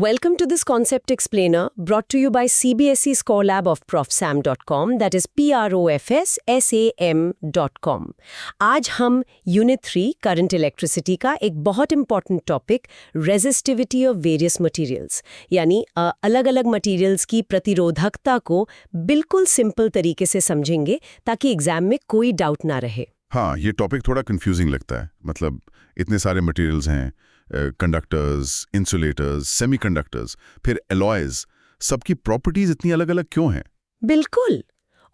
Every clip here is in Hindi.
Welcome to this concept explainer brought to you by CBSE Score Lab of profsam.com, that is profsam.com. आज हम यूनिट 3 करंट इलेक्ट्रिसिटी का एक बहुत important topic resistivity of various materials यानी अलग-अलग मटेरियल्स की प्रतिरोधकता को बिल्कुल सिंपल तरीके से समझेंगे ताकि एग्जाम में कोई डाउट ना रहे। हाँ, ये टॉपिक थोड़ा कंफ्यूजिंग लगता है। मतलब इतने सारे मटेरियल्स हैं, कंडक्टर्स, इंसुलेटर्स, सेमीकंडक्टर्स, फिर एलॉयज, सबकी प्रॉपर्टीज इतनी अलग-अलग क्यों हैं? बिल्कुल।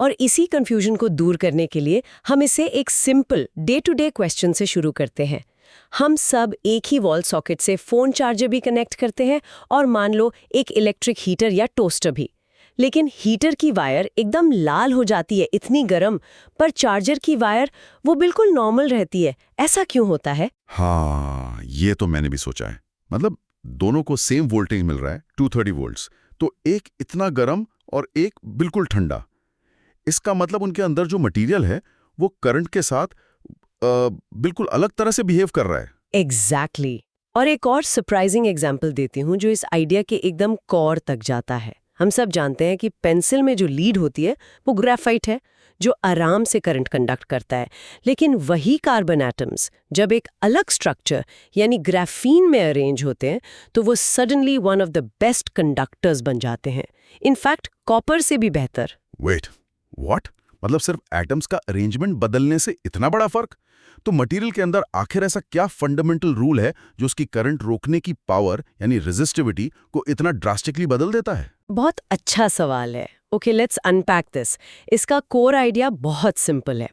और इसी कंफ्यूजन को दूर करने के लिए हम इसे एक simple day to day question से शुरू करते हैं। हम सब एक ही वॉल सॉकेट से फोन चार्जर भी कनेक्ट करते हैं और मान लो एक इलेक्ट्रिक हीटर या टोस्टर भी। लेकिन हीटर की वायर एकदम लाल हो जाती है, इतनी गर्म, पर चार्जर की वायर वो बिल्कुल नॉर्मल रहती है। ऐसा क्यों होता है? हाँ, ये तो मैंने भी सोचा है। मतलब दोनों को सेम वोल्टेज मिल रहा है, 230 वोल्ट्स, तो एक इतना गर्म और एक बिल्कुल ठंडा। इसका मतलब उनके अंदर जो मटेरियल है वो करंट के साथ बिल्कुल अलग तरह से बिहेव कर रहा है। एग्जैक्टली। और एक और सरप्राइजिंग एग्जाम्पल देती हूँ जो इस आइडिया के एकदम कोर तक जाता है। हम सब जानते हैं कि पेंसिल में जो लीड होती है वो ग्रेफाइट है जो आराम से करंट कंडक्ट करता है, लेकिन वही कार्बन एटम्स जब एक अलग स्ट्रक्चर यानी ग्राफीन में अरेंज होते हैं तो वो suddenly one of the best conductors बन जाते हैं, इनफैक्ट कॉपर से भी बेहतर। Wait, what? मतलब सिर्फ एटम्स का अरेंजमेंट बदलने से इतना बड़ा फर्क? तो मटेरियल के अंदर आखिर ऐसा क्या फंडामेंटल रूल है जो उसकी करंट रोकने की पावर यानी रेजिस्टिविटी को इतना ड्रास्टिकली बदल देता है? बहुत अच्छा सवाल है। Okay, let's unpack this. इसका कोर आइडिया बहुत सिंपल है।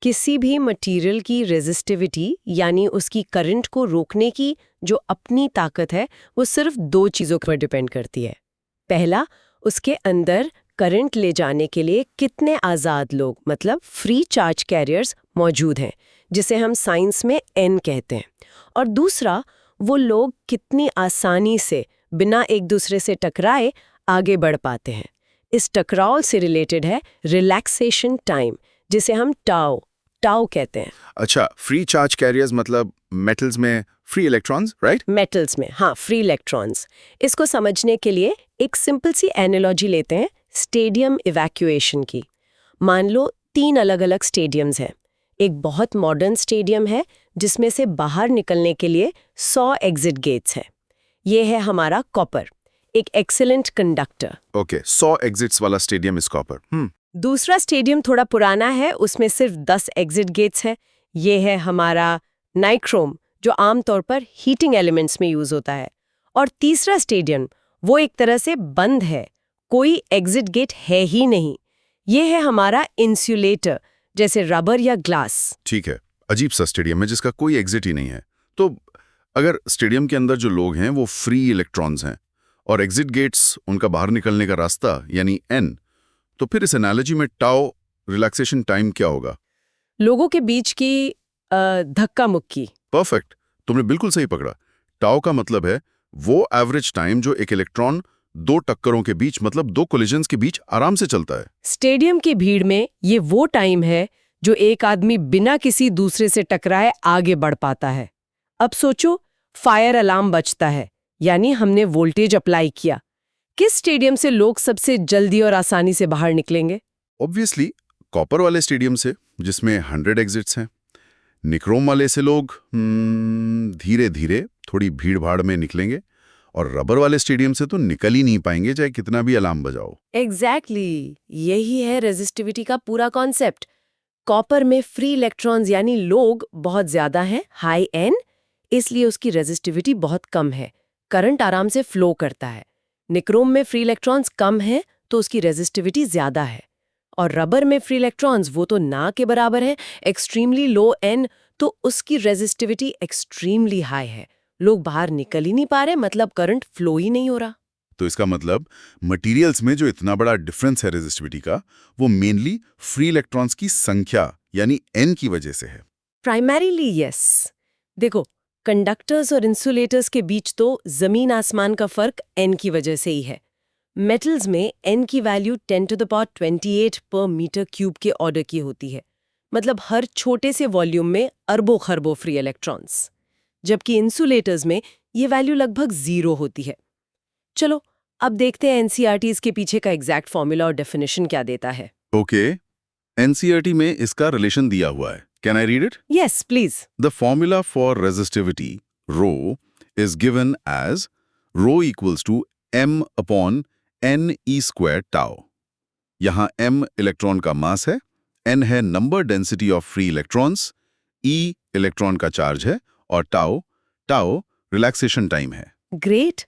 किसी भी मटेरियल की रेजिस्टिविटी यानी उसकी करंट को रोकने की जो अपनी ताकत है वो सिर्फ दो चीज़ों पर डिपेंड करती है। पहला, उसके अंदर करंट ले जाने के लिए कितने आज़ाद लोग मतलब फ्री चार्ज कैरियर्स मौजूद हैं, जिसे हम साइंस में N कहते हैं। और दूसरा, वो लोग कितनी आसानी से बिना एक दूसरे से टकराए आगे बढ़ पाते हैं। इस टकराव से रिलेटेड है रिलैक्सेशन टाइम, जिसे हम टाउ कहते हैं। अच्छा, फ्री चार्ज कैरियर्स मतलब मेटल्स में फ्री इलेक्ट्रॉन्स, राइट? मेटल्स में, हाँ, फ्री इलेक्ट्रॉन्स। इसको समझने के लिए एक सिंपल सी एनालॉजी लेते हैं स्टेडियम इवैक्यूएशन की। मान लो 3 अलग-अलग स्टेडियम्स हैं। एक बहुत मॉडर्न स्टेडियम है जिसमें से बाहर निकलने के लिए 100 एग्जिट गेट्स हैं। ये है हमारा कॉपर, एक एक्सीलेंट कंडक्टर। ओके, 100 एग्जिट्स वाला स्टेडियम इज कॉपर। दूसरा स्टेडियम थोड़ा पुराना है, उसमें सिर्फ 10 एग्जिट गेट्स हैं। ये है हमारा नाइक्रोम, जो आमतौर पर हीटिंग एलिमेंट्स में यूज होता है। और तीसरा स्टेडियम वो एक तरह से बंद है, कोई एग्जिट गेट है ही नहीं। ये है हमारा इंसुलेटर, जैसे रबर या ग्लास। ठीक है, अजीब सा स्टेडियम है जिसका कोई एग्जिट ही नहीं है। तो अगर स्टेडियम के अंदर जो लोग हैं वो फ्री इलेक्ट्रॉन्स हैं और एग्जिट गेट्स उनका बाहर निकलने का रास्ता यानी N, तो फिर इस एनालॉजी में टाउ रिलैक्सेशन टाइम क्या होगा? लोगों के बीच की धक्का मुक्की। परफेक्ट, तुमने बिल्कुल सही पकड़ा। टाउ का मतलब है वो एवरेज टाइम जो एक इलेक्ट्रॉन दो टक्करों के बीच मतलब दो कोलिजन्स के बीच आराम से चलता है। स्टेडियम की भीड़ में ये वो टाइम है जो एक आदमी बिना किसी दूसरे से टकराए आगे बढ़ पाता है। अब सोचो, फायर अलार्म बजता है यानी हमने वोल्टेज अप्लाई किया। किस स्टेडियम से लोग सबसे जल्दी और आसानी से बाहर निकलेंगे? ऑब्वियसली कॉपर वाले स्टेडियम से, जिसमें 100 एग्जिट्स हैं। निक्रोम वाले से लोग धीरे धीरे थोड़ी भीड़ भाड़ में निकलेंगे और रबर वाले स्टेडियम से तो निकल ही नहीं पाएंगे चाहे कितना भी अलार्म बजाओ। एग्जैक्टली, यही है रेजिस्टिविटी का पूरा कॉन्सेप्ट। कॉपर में फ्री इलेक्ट्रॉन्स यानी लोग बहुत ज्यादा हैं, हाई N, इसलिए उसकी रेजिस्टिविटी बहुत कम है, करंट आराम से फ्लो करता है। निक्रोम में फ्री इलेक्ट्रॉन्स कम हैं तो उसकी रेजिस्टिविटी ज्यादा है। और रबर में फ्री इलेक्ट्रॉन्स वो तो ना के बराबर है, एक्सट्रीमली लो N, तो उसकी रेजिस्टिविटी एक्सट्रीमली हाई है। लोग बाहर निकल ही नहीं पा रहे, मतलब करंट फ्लो ही नहीं हो रहा। तो इसका मतलब मटेरियल्स में जो इतना बड़ा डिफरेंस है रेजिस्टिविटी का, वो मेनली फ्री इलेक्ट्रॉन्स की संख्या यानी N की वजह से है। Primarily yes. देखो, कंडक्टर्स और इंसुलेटर्स के बीच तो जमीन आसमान का फर्क N की वजह से ही है। मेटल्स में N की वैल्यू 10⁻28 पर मीटर क्यूब के ऑर्डर की होती है, मतलब हर छोटे से वॉल्यूम में अरबों खरबों फ्री इलेक्ट्रॉन्स। जबकि इंसुलेटर्स में ये वैल्यू लगभग 0 होती है। चलो अब देखते हैं एनसीईआरटीज के पीछे का एग्जैक्ट फॉर्मूला और डेफिनेशन क्या देता है। ओके, एनसीईआरटी में इसका रिलेशन दिया हुआ है। Can I read it? Yes please. The formula for resistivity, rho, is given as rho equals to m upon n e square tau. यहाँ m इलेक्ट्रॉन का मास है, n है number density of free electrons, e electron का चार्ज है और टाउ रिलैक्सेशन टाइम है। ग्रेट।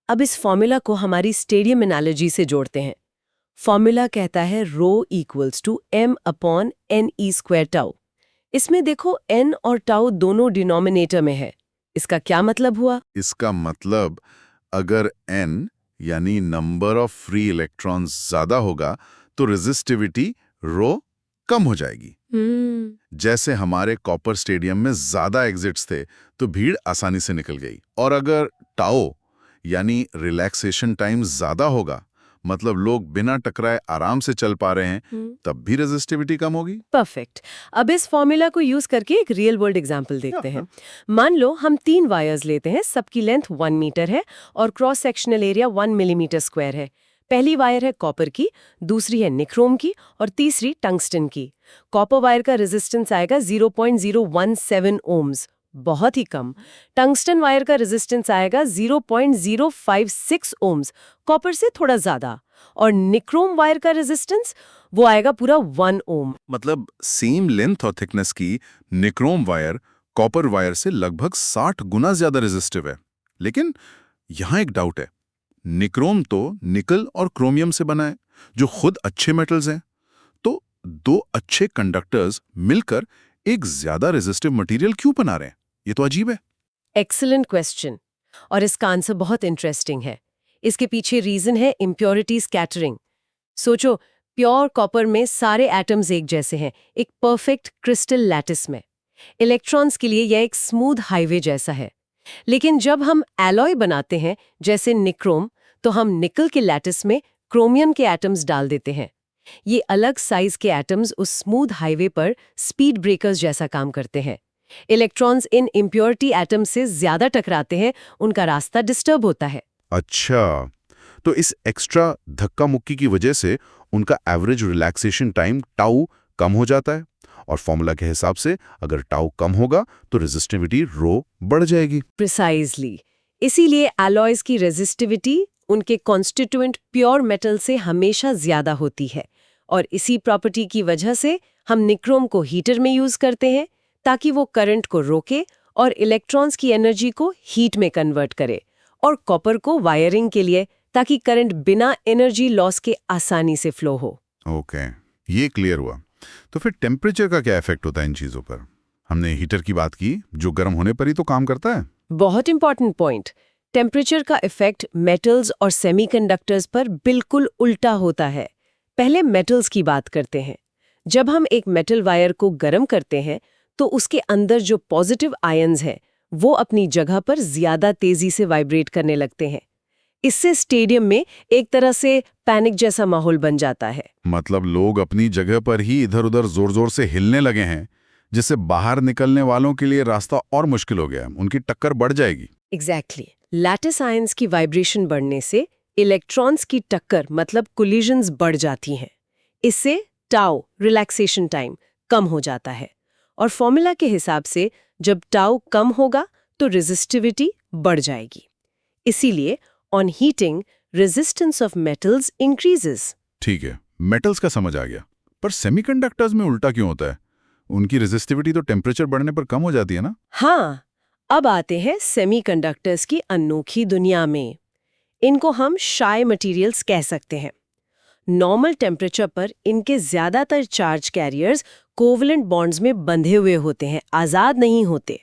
अब इस फॉर्मूला को हमारी स्टेडियम एनालॉजी से जोड़ते हैं। फॉर्मूला कहता है rho equals to m upon n e square tau. इसमें देखो n और टाउ दोनों डिनोमिनेटर में है। इसका क्या मतलब हुआ? इसका मतलब अगर n यानी नंबर ऑफ फ्री इलेक्ट्रॉन्स ज्यादा होगा तो रेजिस्टिविटी रो कम हो जाएगी। जैसे हमारे कॉपर स्टेडियम में ज्यादा एग्जिट्स थे तो भीड़ आसानी से निकल गई, और अगर टाओ यानी रिलैक्सेशन टाइम ज्यादा होगा, मतलब लोग बिना टकराए आराम से चल पा रहे हैं, तब भी रेजिस्टिविटी कम होगी। परफेक्ट। अब इस फॉर्मूला को यूज करके एक रियल वर्ल्ड एग्जांपल देखते हैं। मान लो हम 3 वायर्स लेते हैं, सबकी लेंथ 1 मीटर है और cross sectional area 1 millimetre square है। पहली वायर है कॉपर की, दूसरी है निक्रोम की और तीसरी टंगस्टन की। कॉपर वायर का रेजिस्टेंस आएगा 0.017 ओम्स, बहुत ही कम। टंगस्टन वायर का रेजिस्टेंस आएगा 0.056 ओम्स, कॉपर से थोड़ा ज्यादा। और निक्रोम वायर का रेजिस्टेंस वो आएगा पूरा 1 ओम। मतलब सेम लेंथ और थिकनेस की निक्रोम वायर कॉपर वायर से लगभग 60 गुना ज्यादा रेजिस्टिव है। लेकिन यहाँ एक डाउट है, निक्रोम तो निकल और क्रोमियम से बना है, जो खुद अच्छे मेटल्स हैं। तो दो अच्छे कंडक्टर्स मिलकर एक ज्यादा रेजिस्टिव मटेरियल क्यों बना रहे हैं? ये तो अजीब है। एक्सीलेंट क्वेश्चन, और इसका आंसर बहुत इंटरेस्टिंग है। इसके पीछे रीजन है इम्प्योरिटी स्कैटरिंग। सोचो, प्योर कॉपर में सारे एटम्स एक जैसे हैं, एक परफेक्ट क्रिस्टल लैटिस में। इलेक्ट्रॉन्स के लिए यह एक स्मूथ हाईवे जैसा है। लेकिन जब हम एलॉय बनाते हैं जैसे निक्रोम, तो हम निकल के लैटिस में क्रोमियम के एटम्स डाल देते हैं। ये अलग साइज के एटम्स उस स्मूथ हाईवे पर स्पीड ब्रेकर्स जैसा काम करते हैं। इलेक्ट्रॉन्स इन इम्प्योरिटी एटम्स से ज्यादा टकराते हैं, उनका रास्ता डिस्टर्ब होता है। अच्छा, तो इस एक्स्ट्रा धक्का मुक्की की वजह से उनका एवरेज रिलैक्सेशन टाइम टाउ कम हो जाता है, और फॉर्मूला के हिसाब से अगर टाउ कम होगा तो रेजिस्टिविटी रो बढ़ जाएगी। प्रिसाइजली। इसीलिए एलॉयज की रेजिस्टिविटी उनके कॉन्स्टिट्यूएंट प्योर मेटल से हमेशा ज्यादा होती है, और इसी प्रॉपर्टी की वजह से हम निक्रोम को हीटर में यूज करते हैं ताकि वो करंट को रोके और इलेक्ट्रॉन्स की एनर्जी को हीट में कन्वर्ट करे, और कॉपर को वायरिंग के लिए ताकि करंट बिना एनर्जी लॉस के आसानी से फ्लो हो। ओके, ये क्लियर हुआ। तो फिर टेम्परेचर का क्या इफेक्ट होता है इन चीजों पर? हमने हीटर की बात की, जो गर्म होने पर ही तो काम करता है। बहुत इंपॉर्टेंट पॉइंट। टेम्परेचर का इफेक्ट मेटल्स और सेमीकंडक्टर्स पर बिल्कुल उल्टा होता है। पहले मेटल्स की बात करते हैं। जब हम एक मेटल वायर को गर्म करते हैं तो उसके अंदर जो पॉजिटिव आयन्स हैं वो अपनी जगह पर ज्यादा तेजी से वाइब्रेट करने लगते हैं। इससे स्टेडियम में एक तरह से पैनिक जैसा माहौल बन जाता है। मतलब लोग अपनी जगह पर ही इधर उधर जोर जोर से हिलने लगे हैं, जिससे बाहर निकलने वालों के लिए रास्ता और मुश्किल हो गया, उनकी टक्कर बढ़ जाएगी। एग्जैक्टली। लैटिस आयन्स की वाइब्रेशन बढ़ने से इलेक्ट्रॉन्स की टक्कर मतलब कोलिजन्स बढ़ जाती हैं। इससे टाउ रिलैक्सेशन टाइम कम हो जाता है, और फॉर्मूला के हिसाब से जब टाउ कम होगा तो रेजिस्टिविटी बढ़ जाएगी। इसीलिए on heating resistance of metals increases. ठीक है, मेटल्स का समझ आ गया, पर सेमीकंडक्टर्स में उल्टा क्यों होता है? उनकी रेजिस्टिविटी तो टेम्परेचर बढ़ने पर कम हो जाती है ना? हाँ, अब आते हैं सेमीकंडक्टर्स की अनोखी दुनिया में। इनको हम शाई मटेरियल्स कह सकते हैं। नॉर्मल टेम्परेचर पर इनके ज्यादातर चार्ज कैरियर्स कोवलेंट बॉन्ड्स में बंधे हुए होते हैं, आजाद नहीं होते।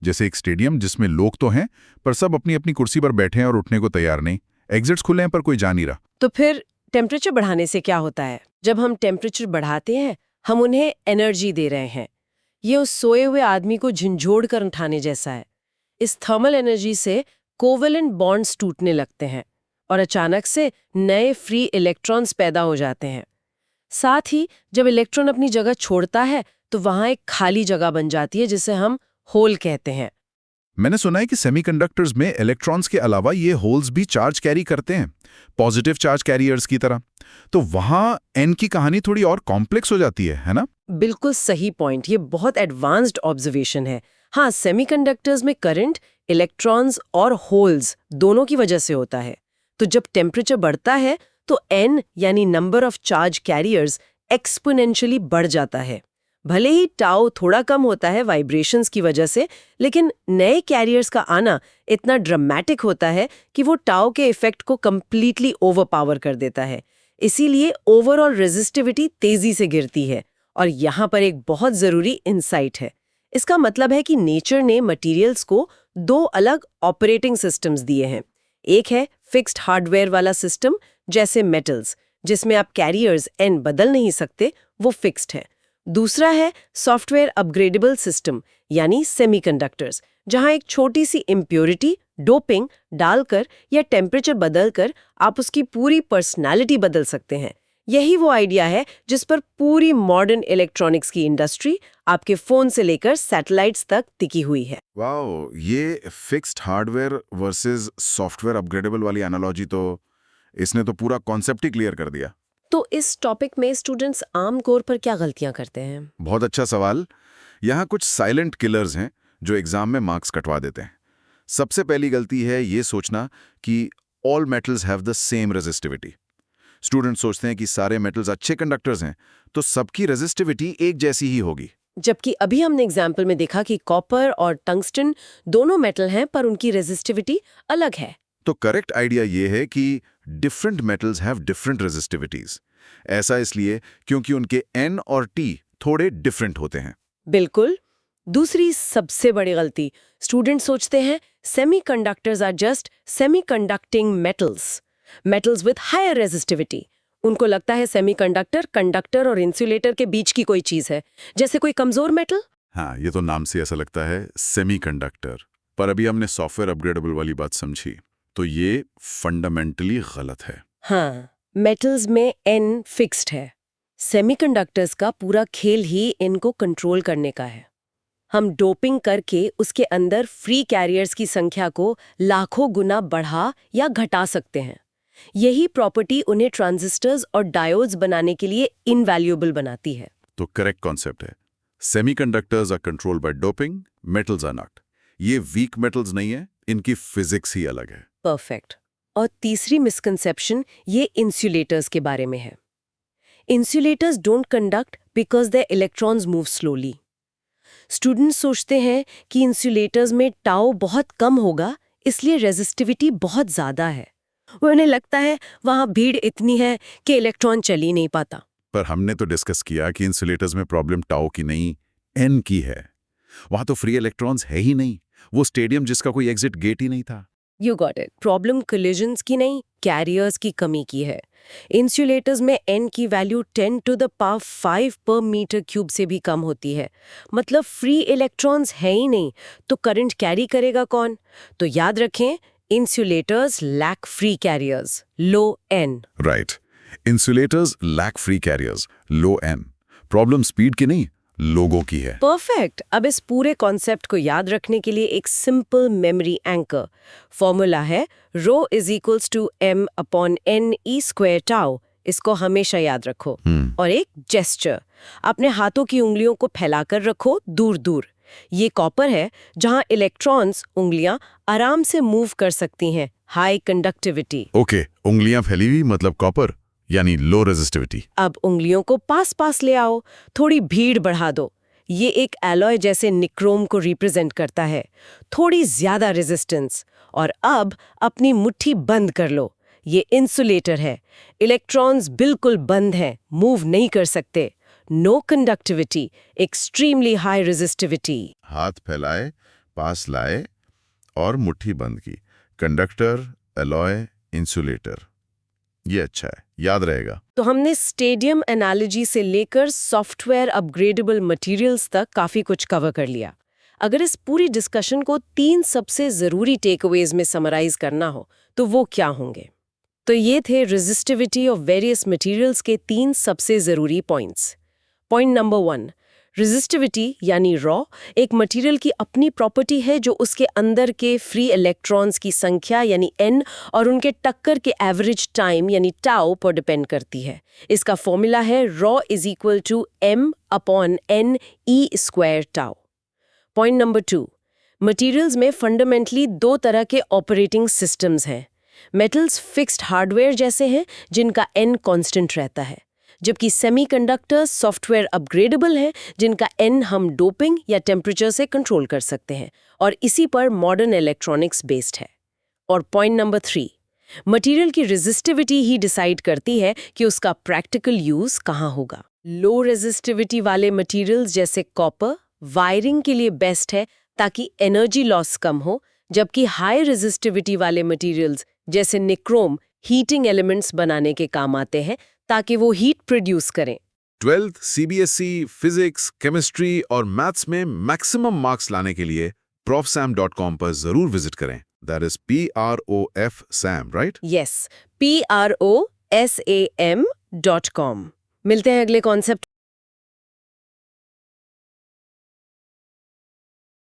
जैसे एक स्टेडियम जिसमें लोग तो हैं पर सब अपनी अपनी कुर्सी पर बैठे हैं और उठने को तैयार नहीं। एग्जिट्स खुले हैं पर कोई जा नहीं रहा। तो फिर टेम्परेचर बढ़ाने से क्या होता है? जब हम टेम्परेचर बढ़ाते हैं हम उन्हें एनर्जी दे रहे हैं। ये उस सोए हुए आदमी को झंझोड़ कर उठाने जैसा है। इस थर्मल एनर्जी से कोवेलेंट बॉन्ड्स टूटने लगते हैं और अचानक से नए फ्री इलेक्ट्रॉन्स पैदा हो जाते हैं। साथ ही जब इलेक्ट्रॉन अपनी जगह छोड़ता है तो वहां एक खाली जगह बन जाती है जिसे हम होल कहते हैं। मैंने सुना है कि सेमीकंडक्टर्स में इलेक्ट्रॉन्स के अलावा ये होल्स भी चार्ज कैरी करते हैं, पॉजिटिव चार्ज कैरियर्स की तरह। तो वहां एन की कहानी थोड़ी और कॉम्प्लेक्स हो जाती है ना? बिल्कुल सही पॉइंट, ये बहुत एडवांस्ड ऑब्जर्वेशन है। हाँ, सेमीकंडक्टर्स में करंट इलेक्ट्रॉन्स और होल्स दोनों की वजह से होता है। तो जब टेम्परेचर बढ़ता है तो n यानी number of charge carriers exponentially बढ़ जाता है। भले ही टाउ थोड़ा कम होता है वाइब्रेशंस की वजह से, लेकिन नए कैरियर्स का आना इतना ड्रामेटिक होता है कि वो टाउ के इफेक्ट को कंप्लीटली ओवरपावर कर देता है। इसीलिए ओवरऑल रेजिस्टिविटी तेजी से गिरती है। और यहाँ पर एक बहुत ज़रूरी इंसाइट है। इसका मतलब है कि नेचर ने मटेरियल्स को दो अलग ऑपरेटिंग सिस्टम्स दिए हैं। एक है फिक्स्ड हार्डवेयर वाला सिस्टम, जैसे मेटल्स, जिसमें आप कैरियर्स n बदल नहीं सकते, वो फिक्स्ड है। दूसरा है सॉफ्टवेयर अपग्रेडेबल सिस्टम, यानी सेमीकंडक्टर्स, जहां एक छोटी सी इम्प्योरिटी, डोपिंग डालकर या टेम्परेचर बदलकर आप उसकी पूरी पर्सनालिटी बदल सकते हैं। यही वो आइडिया है जिस पर पूरी मॉडर्न इलेक्ट्रॉनिक्स की इंडस्ट्री, आपके फोन से लेकर सैटेलाइट्स तक टिकी हुई है। वाओ, ये fixed hardware versus software upgradable वाली एनालॉजी तो इसने तो पूरा कॉन्सेप्ट ही क्लियर कर दिया। तो इस टॉपिक में स्टूडेंट्स आमतौर पर क्या गलतियां करते हैं? बहुत अच्छा सवाल। यहाँ कुछ साइलेंट किलर्स हैं जो एग्जाम में मार्क्स कटवा देते हैं। सबसे पहली गलती है ये सोचना कि all metals have the same resistivity. Student सोचते हैं कि सारे मेटल्स अच्छे कंडक्टर्स हैं, तो सबकी रेजिस्टिविटी एक जैसी ही होगी। जबकि अभी हमने एग्जाम्पल में देखा कि कॉपर और टंगस्टन दोनों मेटल हैं, पर उनकी रेजिस्टिविटी अलग है। तो करेक्ट आइडिया ये है कि डिफरेंट मेटल्स हैव डिफरेंट रेजिस्टिविटीज। ऐसा इसलिए क्योंकि उनके N और T थोड़े डिफरेंट होते हैं। बिल्कुल। दूसरी सबसे बड़ी गलती, स्टूडेंट सोचते हैं semiconductors are just semiconducting metals with higher resistivity. उनको लगता है सेमीकंडक्टर कंडक्टर और इंसुलेटर के बीच की कोई चीज है, जैसे कोई कमजोर मेटल। हाँ, ये तो नाम से ऐसा लगता है, सेमीकंडक्टर। पर अभी हमने सॉफ्टवेयर अपग्रेडेबल वाली बात समझी, तो ये फंडामेंटली गलत है। हाँ, मेटल्स में N फिक्स्ड है। सेमीकंडक्टर्स का पूरा खेल ही इनको कंट्रोल करने का है। हम डोपिंग करके उसके अंदर फ्री कैरियर्स की संख्या को लाखों गुना बढ़ा या घटा सकते हैं। यही प्रॉपर्टी उन्हें ट्रांजिस्टर्स और डायोड्स बनाने के लिए इनवैल्यूएबल बनाती है। तो करेक्ट कॉन्सेप्ट है, semiconductors are controlled by doping, metals are not. ये वीक मेटल्स नहीं है, इनकी फिजिक्स ही अलग है। परफेक्ट। और तीसरी मिसकंसेप्शन ये इंसुलेटर्स के बारे में है। Insulators don't conduct because their electrons move slowly. Students सोचते हैं कि इंसुलेटर्स में टाउ बहुत कम होगा, इसलिए रेजिस्टिविटी बहुत ज्यादा है। उन्हें लगता है वहां भीड़ इतनी है कि इलेक्ट्रॉन चल ही नहीं पाता। पर हमने तो डिस्कस किया कि इंसुलेटर्स में प्रॉब्लम टाउ की नहीं, N की है। वहां तो फ्री इलेक्ट्रॉन्स है ही नहीं, वो स्टेडियम जिसका कोई एग्जिट गेट ही नहीं था। You got it. Problem collisions की नहीं, कैरियर्स की कमी की है। इंसुलेटर्स में N की वैल्यू 10 to the power 5 पर मीटर क्यूब से भी कम होती है। मतलब फ्री इलेक्ट्रॉन्स है ही नहीं, तो करंट कैरी करेगा कौन? तो याद रखें, insulators lack free carriers, low N। Right, insulators lack free carriers, low N। Problem speed की नहीं, लोगों की है। परफेक्ट। अब इस पूरे कॉन्सेप्ट को याद रखने के लिए एक सिंपल मेमोरी एंकर फॉर्मूला है, ρ = m/n e²τ। इसको हमेशा याद रखो। और एक जेस्चर, अपने हाथों की उंगलियों को फैलाकर रखो दूर दूर। ये कॉपर है, जहां इलेक्ट्रॉन्स उंगलियां आराम से मूव कर सकती हैं, हाई कंडक्टिविटी। ओके, उंगलियां फैली हुई मतलब कॉपर, यानी लो रेजिस्टिविटी। अब उंगलियों को पास पास ले आओ, थोड़ी भीड़ बढ़ा दो। ये एक एलॉय जैसे निक्रोम को रिप्रेजेंट करता है, थोड़ी ज्यादा रेजिस्टेंस। और अब अपनी मुट्ठी बंद कर लो, ये इंसुलेटर है। इलेक्ट्रॉन्स बिल्कुल बंद हैं, मूव नहीं कर सकते। No conductivity, extremely high resistivity. हाथ फैलाए, पास लाए और मुट्ठी बंद की। Conductor, alloy, insulator. ये अच्छा है, याद रहेगा। तो हमने स्टेडियम एनालॉजी से लेकर सॉफ्टवेयर अपग्रेडेबल मटेरियल्स तक काफी कुछ कवर कर लिया। अगर इस पूरी डिस्कशन को 3 सबसे जरूरी टेकअवेज में समराइज करना हो, तो वो क्या होंगे? तो ये थे रेजिस्टिविटी ऑफ वेरियस मटेरियल्स के 3 सबसे जरूरी पॉइंट्स। पॉइंट नंबर 1, रेजिस्टिविटी यानी रॉ एक मटेरियल की अपनी प्रॉपर्टी है जो उसके अंदर के फ्री इलेक्ट्रॉन्स की संख्या यानी n और उनके टक्कर के एवरेज टाइम यानी टाउ पर डिपेंड करती है। इसका फॉर्मूला है rho is equal to m/n/e² tau. Point number 2, materials में फंडामेंटली दो तरह के ऑपरेटिंग सिस्टम्स हैं। मेटल्स फिक्स्ड हार्डवेयर जैसे हैं जिनका n कांस्टेंट रहता है, जबकि सेमीकंडक्टर्स सॉफ्टवेयर अपग्रेडेबल हैं जिनका n हम डोपिंग या टेम्परेचर से कंट्रोल कर सकते हैं, और इसी पर मॉडर्न इलेक्ट्रॉनिक्स बेस्ड है। और पॉइंट नंबर 3, मटेरियल की रेजिस्टिविटी ही डिसाइड करती है कि उसका प्रैक्टिकल यूज कहाँ होगा। लो रेजिस्टिविटी वाले मटेरियल्स जैसे कॉपर वायरिंग के लिए बेस्ट है ताकि एनर्जी लॉस कम हो, जबकि हाई रेजिस्टिविटी वाले मटेरियल्स जैसे निक्रोम हीटिंग एलिमेंट्स बनाने के काम आते हैं ताकि वो हीट प्रोड्यूस करें। 12th CBSE फिजिक्स, केमिस्ट्री और मैथ्स में मैक्सिमम मार्क्स लाने के लिए profsam.com पर जरूर विजिट करें। That is PROF SAM, right? Yes, PROSAM.com। मिलते हैं अगले कॉन्सेप्ट